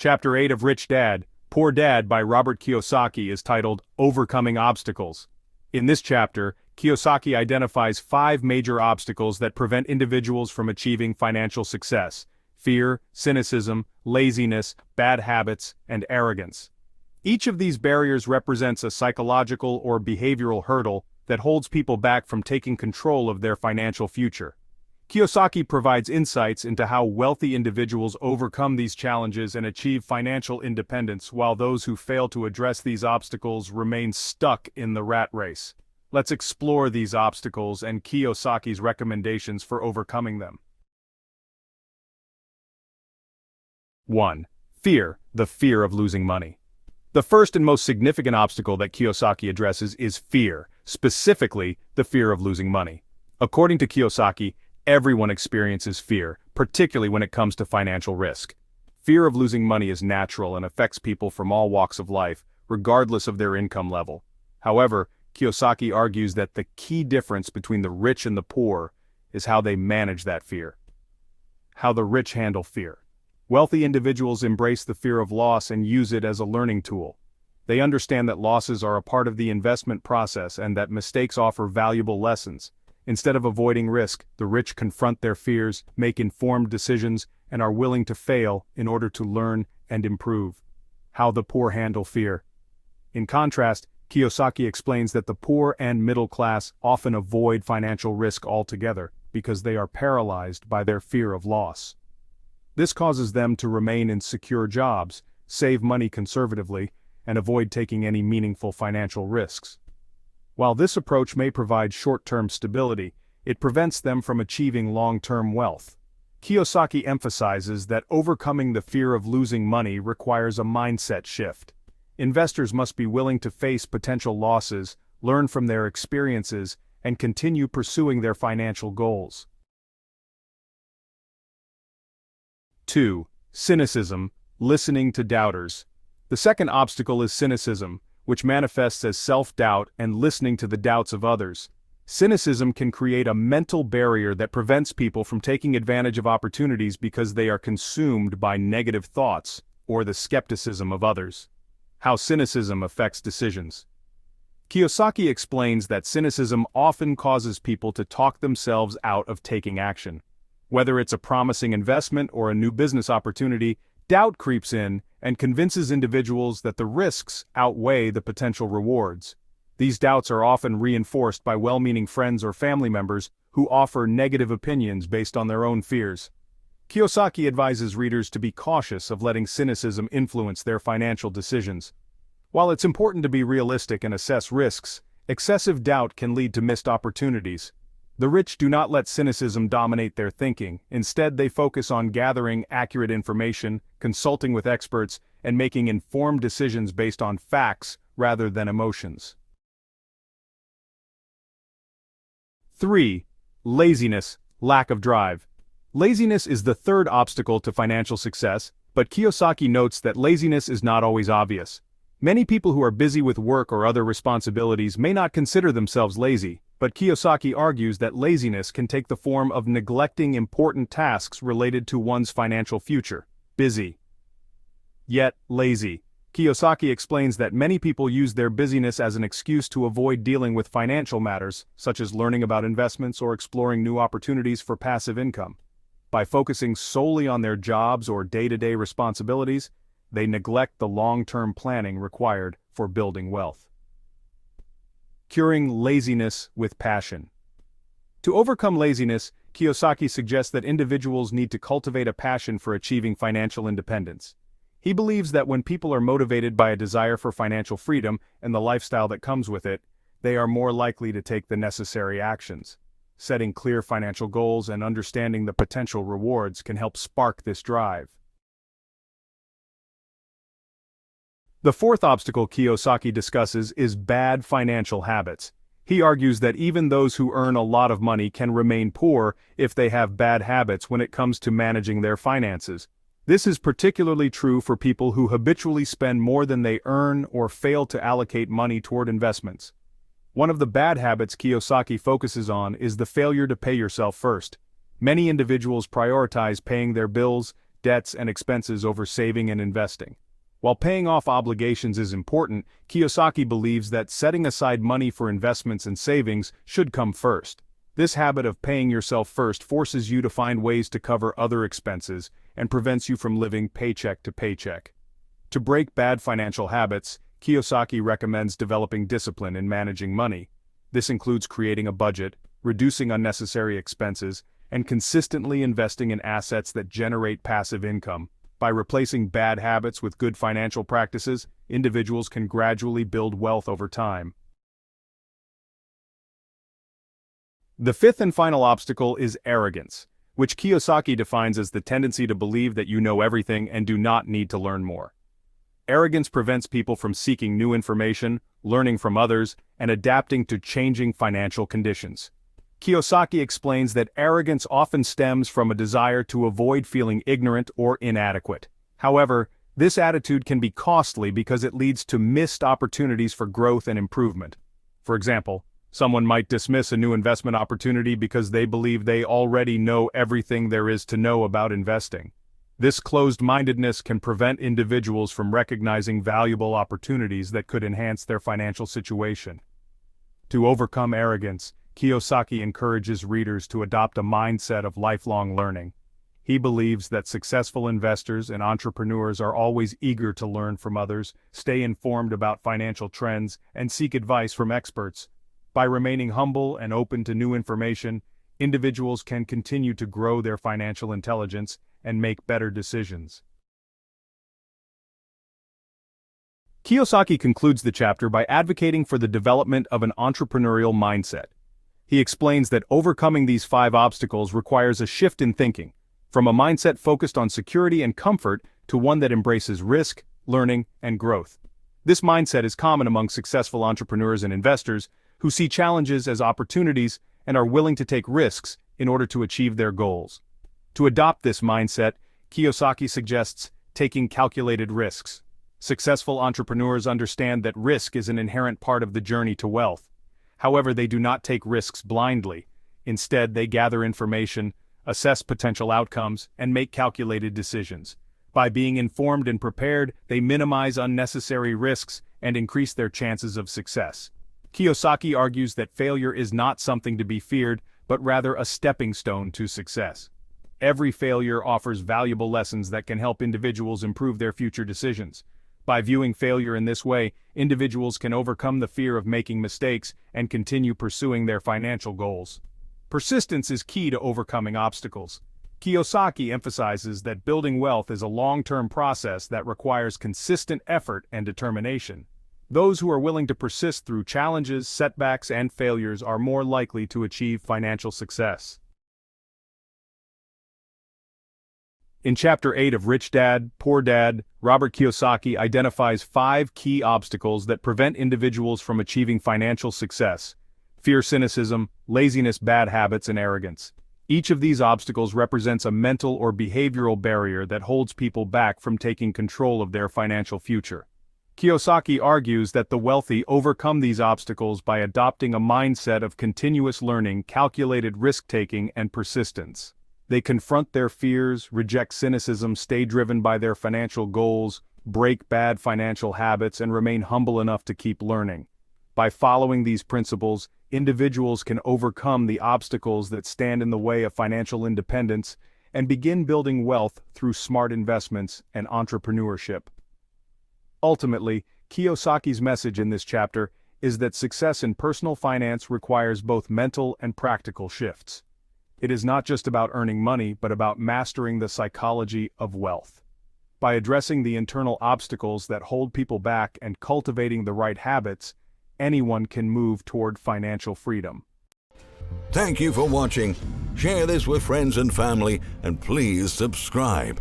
Chapter 8 of Rich Dad, Poor Dad by Robert Kiyosaki is titled Overcoming Obstacles. In this chapter, Kiyosaki identifies 5 major obstacles that prevent individuals from achieving financial success: fear, cynicism, laziness, bad habits, and arrogance. Each of these barriers represents a psychological or behavioral hurdle that holds people back from taking control of their financial future. Kiyosaki provides insights into how wealthy individuals overcome these challenges and achieve financial independence, while those who fail to address these obstacles remain stuck in the rat race. Let's explore these obstacles and Kiyosaki's recommendations for overcoming them. 1. Fear, the fear of losing money. The first and most significant obstacle that Kiyosaki addresses is fear, specifically the fear of losing money. According to Kiyosaki, everyone experiences fear, particularly when it comes to financial risk. Fear of losing money is natural and affects people from all walks of life, regardless of their income level. However, Kiyosaki argues that the key difference between the rich and the poor is how they manage that fear. How the rich handle fear. Wealthy individuals embrace the fear of loss and use it as a learning tool. They understand that losses are a part of the investment process and that mistakes offer valuable lessons. Instead of avoiding risk, the rich confront their fears, make informed decisions, and are willing to fail in order to learn and improve. How the poor handle fear. In contrast, Kiyosaki explains that the poor and middle class often avoid financial risk altogether because they are paralyzed by their fear of loss. This causes them to remain in secure jobs, save money conservatively, and avoid taking any meaningful financial risks. While this approach may provide short-term stability, it prevents them from achieving long-term wealth. Kiyosaki emphasizes that overcoming the fear of losing money requires a mindset shift. Investors must be willing to face potential losses, learn from their experiences, and continue pursuing their financial goals. 2. Cynicism, listening to doubters. The second obstacle is cynicism, which manifests as self-doubt and listening to the doubts of others. Cynicism can create a mental barrier that prevents people from taking advantage of opportunities because they are consumed by negative thoughts or the skepticism of others. How cynicism affects decisions. Kiyosaki explains that cynicism often causes people to talk themselves out of taking action. Whether it's a promising investment or a new business opportunity, doubt creeps in and convinces individuals that the risks outweigh the potential rewards. These doubts are often reinforced by well-meaning friends or family members who offer negative opinions based on their own fears. Kiyosaki advises readers to be cautious of letting cynicism influence their financial decisions. While it's important to be realistic and assess risks, excessive doubt can lead to missed opportunities. The rich do not let cynicism dominate their thinking. Instead, they focus on gathering accurate information, consulting with experts, and making informed decisions based on facts rather than emotions. 3. Laziness, lack of drive. Laziness is the third obstacle to financial success, but Kiyosaki notes that laziness is not always obvious. Many people who are busy with work or other responsibilities may not consider themselves lazy, but Kiyosaki argues that laziness can take the form of neglecting important tasks related to one's financial future. Busy, yet lazy. Kiyosaki explains that many people use their busyness as an excuse to avoid dealing with financial matters, such as learning about investments or exploring new opportunities for passive income. By focusing solely on their jobs or day-to-day responsibilities, they neglect the long-term planning required for building wealth. Curing laziness with passion. To overcome laziness, Kiyosaki suggests that individuals need to cultivate a passion for achieving financial independence. He believes that when people are motivated by a desire for financial freedom and the lifestyle that comes with it, they are more likely to take the necessary actions. Setting clear financial goals and understanding the potential rewards can help spark this drive. The fourth obstacle Kiyosaki discusses is bad financial habits. He argues that even those who earn a lot of money can remain poor if they have bad habits when it comes to managing their finances. This is particularly true for people who habitually spend more than they earn or fail to allocate money toward investments. One of the bad habits Kiyosaki focuses on is the failure to pay yourself first. Many individuals prioritize paying their bills, debts, and expenses over saving and investing. While paying off obligations is important, Kiyosaki believes that setting aside money for investments and savings should come first. This habit of paying yourself first forces you to find ways to cover other expenses and prevents you from living paycheck to paycheck. To break bad financial habits, Kiyosaki recommends developing discipline in managing money. This includes creating a budget, reducing unnecessary expenses, and consistently investing in assets that generate passive income. By replacing bad habits with good financial practices, individuals can gradually build wealth over time. The fifth and final obstacle is arrogance, which Kiyosaki defines as the tendency to believe that you know everything and do not need to learn more. Arrogance prevents people from seeking new information, learning from others, and adapting to changing financial conditions. Kiyosaki explains that arrogance often stems from a desire to avoid feeling ignorant or inadequate. However, this attitude can be costly because it leads to missed opportunities for growth and improvement. For example, someone might dismiss a new investment opportunity because they believe they already know everything there is to know about investing. This closed-mindedness can prevent individuals from recognizing valuable opportunities that could enhance their financial situation. To overcome arrogance, Kiyosaki encourages readers to adopt a mindset of lifelong learning. He believes that successful investors and entrepreneurs are always eager to learn from others, stay informed about financial trends, and seek advice from experts. By remaining humble and open to new information, individuals can continue to grow their financial intelligence and make better decisions. Kiyosaki concludes the chapter by advocating for the development of an entrepreneurial mindset. He explains that overcoming these 5 obstacles requires a shift in thinking, from a mindset focused on security and comfort to one that embraces risk, learning, and growth. This mindset is common among successful entrepreneurs and investors who see challenges as opportunities and are willing to take risks in order to achieve their goals. To adopt this mindset, Kiyosaki suggests taking calculated risks. Successful entrepreneurs understand that risk is an inherent part of the journey to wealth. However, they do not take risks blindly. Instead, they gather information, assess potential outcomes, and make calculated decisions. By being informed and prepared, they minimize unnecessary risks and increase their chances of success. Kiyosaki argues that failure is not something to be feared, but rather a stepping stone to success. Every failure offers valuable lessons that can help individuals improve their future decisions. By viewing failure in this way, individuals can overcome the fear of making mistakes and continue pursuing their financial goals. Persistence is key to overcoming obstacles. Kiyosaki emphasizes that building wealth is a long-term process that requires consistent effort and determination. Those who are willing to persist through challenges, setbacks, and failures are more likely to achieve financial success. In Chapter 8 of Rich Dad, Poor Dad, Robert Kiyosaki identifies 5 key obstacles that prevent individuals from achieving financial success: fear, cynicism, laziness, bad habits, and arrogance. Each of these obstacles represents a mental or behavioral barrier that holds people back from taking control of their financial future. Kiyosaki argues that the wealthy overcome these obstacles by adopting a mindset of continuous learning, calculated risk-taking, and persistence. They confront their fears, reject cynicism, stay driven by their financial goals, break bad financial habits, and remain humble enough to keep learning. By following these principles, individuals can overcome the obstacles that stand in the way of financial independence and begin building wealth through smart investments and entrepreneurship. Ultimately, Kiyosaki's message in this chapter is that success in personal finance requires both mental and practical shifts. It is not just about earning money, but about mastering the psychology of wealth. By addressing the internal obstacles that hold people back and cultivating the right habits, anyone can move toward financial freedom. Thank you for watching. Share this with friends and family, and please subscribe.